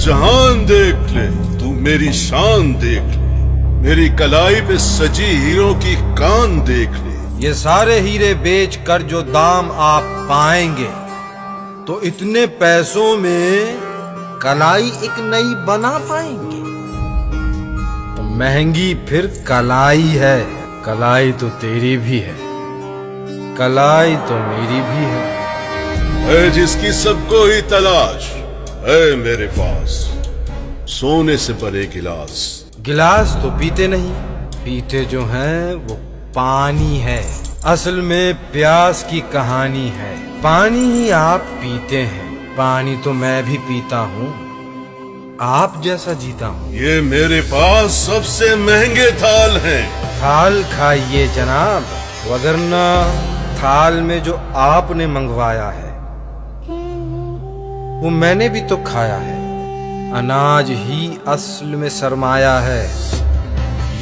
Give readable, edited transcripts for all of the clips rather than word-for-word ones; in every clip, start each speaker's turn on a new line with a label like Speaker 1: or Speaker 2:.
Speaker 1: जहान देख ले, तू मेरी शान देख ले, मेरी कलाई पे सजी हीरों की कान देख ले।
Speaker 2: ये सारे हीरे बेच कर जो दाम आप पाएंगे तो इतने पैसों में कलाई एक नई बना पाएंगे। तो महंगी फिर कलाई है, कलाई तो तेरी भी है, कलाई तो मेरी भी है
Speaker 1: जिसकी सबको ही तलाश है मेरे पास सोने से परे गिलास।
Speaker 2: गिलास तो पीते नहीं, पीते जो हैं वो पानी है। असल में प्यास की कहानी है, पानी ही आप पीते हैं, पानी तो मैं भी पीता हूँ, आप जैसा जीता हूँ।
Speaker 1: ये मेरे पास सबसे महंगे थाल हैं।
Speaker 2: थाल खाइए जनाब, वगरना थाल में जो आपने मंगवाया है वो मैंने भी तो खाया है। अनाज ही असल में सरमाया है।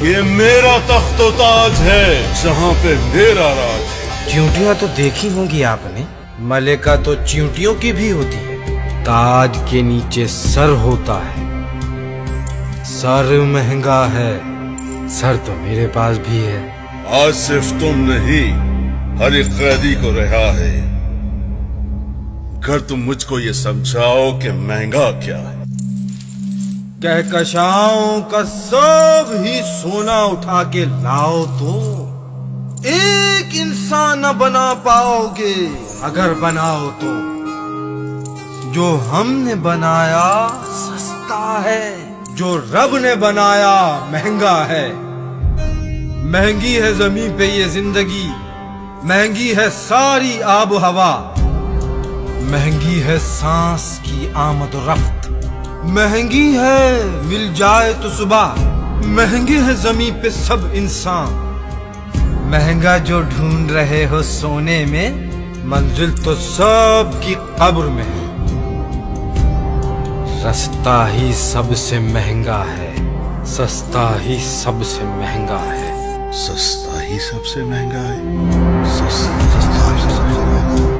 Speaker 1: ये मेरा तख्तो ताज है जहाँ पे मेरा राज है।
Speaker 2: चींटियां तो देखी होंगी आपने, मलिका तो चींटियों की भी होती है। ताज के नीचे सर होता है, सर महंगा है, सर तो मेरे पास भी है।
Speaker 1: आज सिर्फ तुम नहीं, हर एक कैदी को रिहा है, अगर तुम मुझको ये समझाओ कि महंगा क्या है।
Speaker 2: कहकशाओं का सब ही सोना उठा के लाओ तो एक इंसान न बना पाओगे, अगर बनाओ तो जो हमने बनाया सस्ता है, जो रब ने बनाया महंगा है। महंगी है जमीन पे ये जिंदगी, महंगी है सारी आब हवा, महंगी है सांस की आमद रफ्त, महंगी है मिल जाए तो सुबह, महंगे है जमीन पे सब इंसान। महंगा जो ढूंढ रहे हो सोने में, मंजिल तो सब की कब्र में है। रास्ता ही सबसे महंगा है, सस्ता ही सबसे महंगा है।
Speaker 1: सस्ता ही सबसे महंगा है, सस्ता